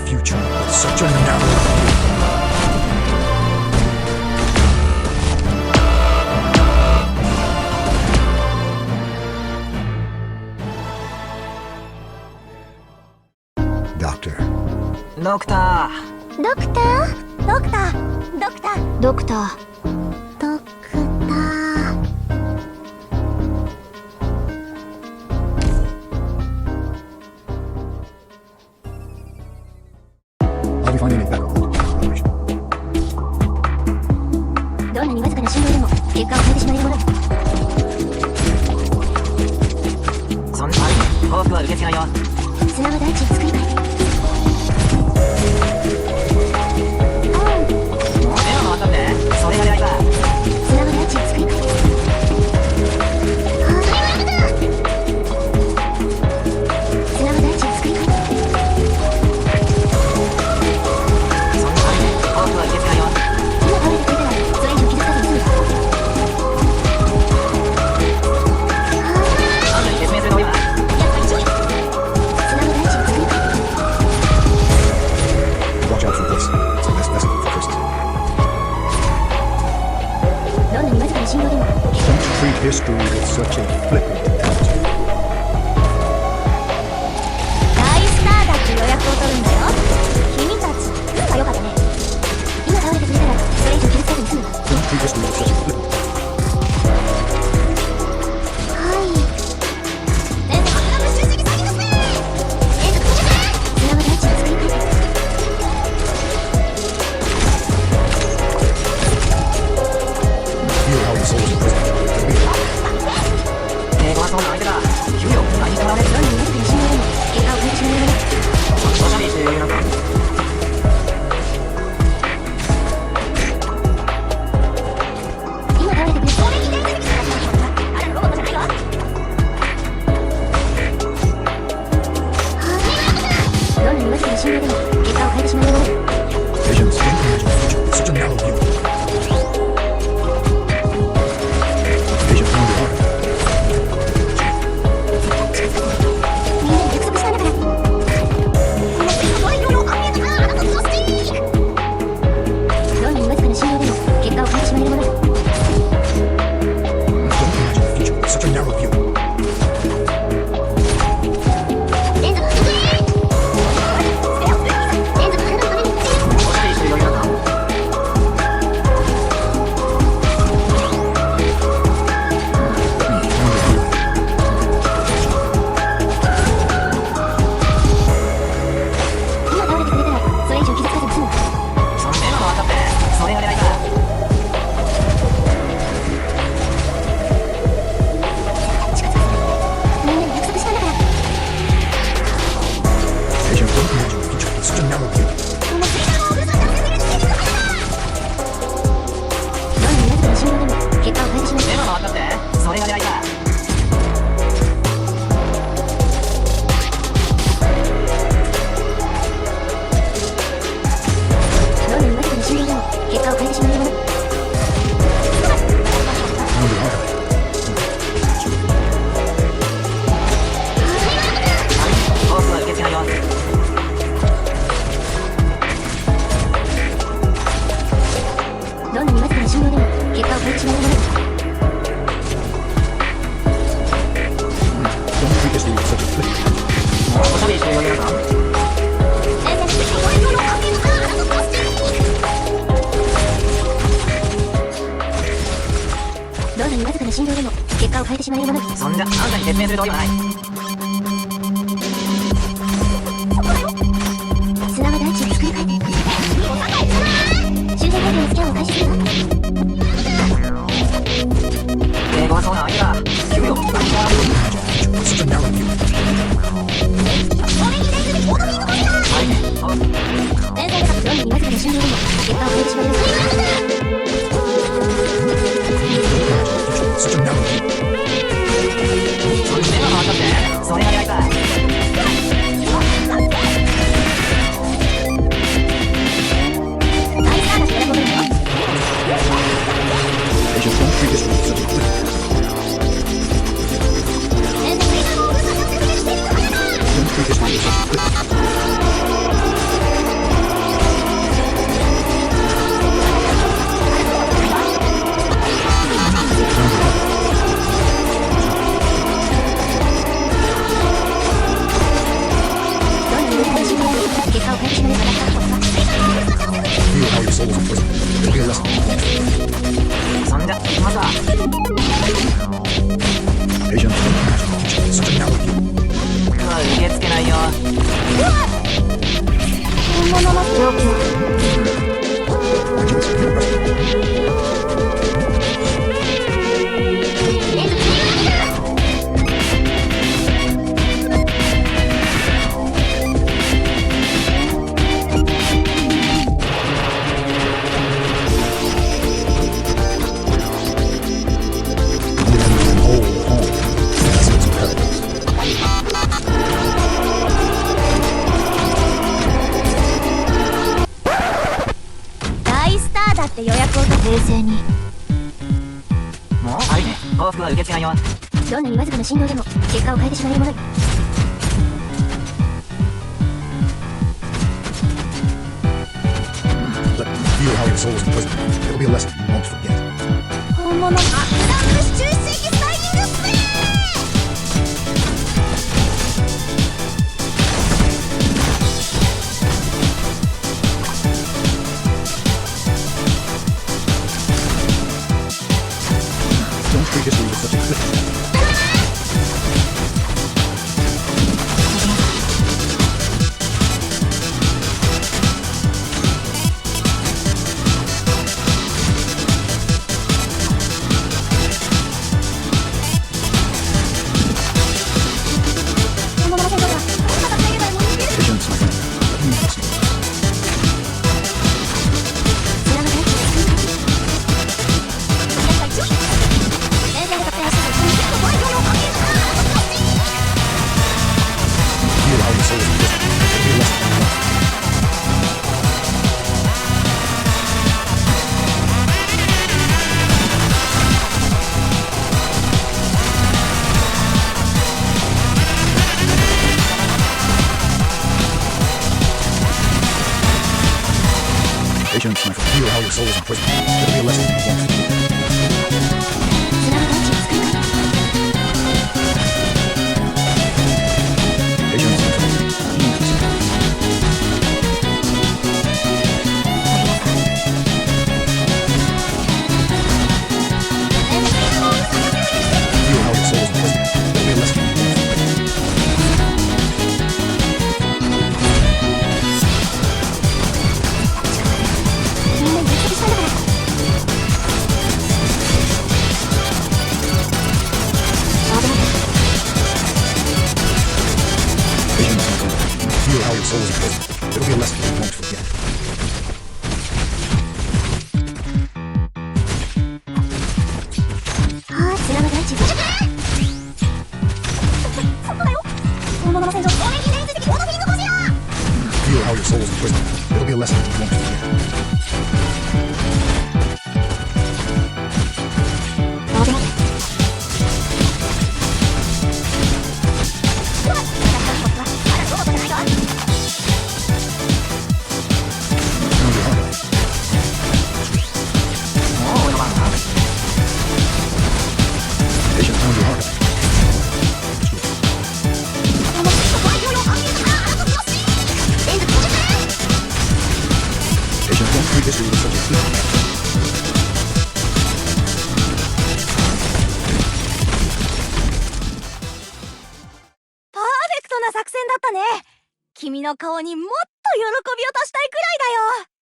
future with such a narrow view. Doctor. ドクター。ドクタードクタードクタードクタードクター。I'll be finding it back. どんなにわずかな振動でも結果を変えてしまえるもの。そんな報復は受け付けないよ。砂は大地を作り変え。目を回ったってそれが狙いか。砂は大地を作り変え。砂は大地を作り変え。そんな報復は受け付けないよ。今倒れてくれたらそれ以上傷つかずに済む。あんたに説明するのよな。やっぱり上位。砂は大地を作り変え。 Watch out for this. It's a lesson for Chris. どんなにわずかな振動でも Don't treat history with such a flippant attitude. 大スターだって予約を取るんだよ。君たち運が良かったね。今倒れてくれたらそれ以上傷つかずに済む。 Don't treat history with such a flippant. はい連続クラブ終始に下げますね。連続到着。砂は大地を作り変えて。 Feel how the souls of prisoners are being. 手強そうな相手だ。給料何かもらえる。どんなにわずかな振動でも結果を変えてしまえるもの。おしゃべりして余裕なんか。今倒れてくれ。それに伝説にあらロボットじゃないよ。どんなにわずかな振動でも結果を変えてしまえるもの。 Visions don't imagine the future with such a narrow view. Vision from the heart. みんなに約束したんだから。この大量のアンビエントがあなたのスティーク。どんなにわずかな振動でも結果を変えてしまえるもの。 Don't imagine the future with such a narrow view. 連続到着。連続あなたのために。おしゃべりして余裕なんか。 今倒れてくれたらそれ以上傷つかずに済む。そんな目が回ったってそれが狙いか。近づかせない。みんなに約束したんだから。 Vision don't imagine the future with such a narrow view. このスリラーのお父さんが責任しているのかな。どんなにわずかな振動でも結果を変えてしまえる。目が回ったってそれが狙いか。 どんなにわずかな振動でも結果を変えてしまえるもの。 From the heart. 報復は受け付けないよ。どんなにわずかな振動でも結果を変えてしまえるもの。 Don't treat history with such a flippant. おしゃべりして余裕なんか。大量のアンビエントがあなたのスティーク。どんなにわずかな振動でも結果を変えてしまえるもの。そんじゃあんたに説明する道理はない。砂は大地を作り変えて。修正工程のスキャンを開始するわ。手強そうな相手だ。給料何か。 Imagine the future with such a narrow view. それに伝説にオードミーの森だ。はいね。天才だからどんなにわずかな振動でも結果を変えてしまえる。 Don't imagine the future with such a narrow view. そんな目が回ったってを変えてしまえば楽なことが Feel how your soul is imprisoned. It'll be a lesson you won't forget. そんじゃ行きますわ。 Patience and compassion. Such a narrow view. 受け付けないよ。本物の状況 Vengeance and restoration. 大スターだって予約を取って冷静にもうはいね。幸福は受け付けないよ。どんなにわずかな振動でも結果を変えてしまえるものよ Let me feel how your soul is imprisoned. It'll be a lesson you won't forget. 本物アップダウンプシ中世紀スタイリングスプレー Don't treat history with such a flippant. Patience, my friend. Let me listen. 'Feel how your soul is imprisoned. It'll be a lesson you won't forget. Patience, my friend. Feel how your soul is imprisoned. It'll be a lesson you won't forget. Patience, my friend. Let me listen. Feel how your soul is imprisoned. It'll be a lesson you won't forget. Patience, my friend. Feel how your soul is imprisoned. It'll be a lesson you won't forget. 本物の戦場攻撃伝説的オートフィリングゴジラ Feel how your soul is imprisoned. It'll be a lesson you won't forget. もう及ばんな。 Patience, found your heart. Patience, don't treat history with such a flippant. パーフェクトな作戦だったね君の顔にもっと喜びを足したいくらいだよ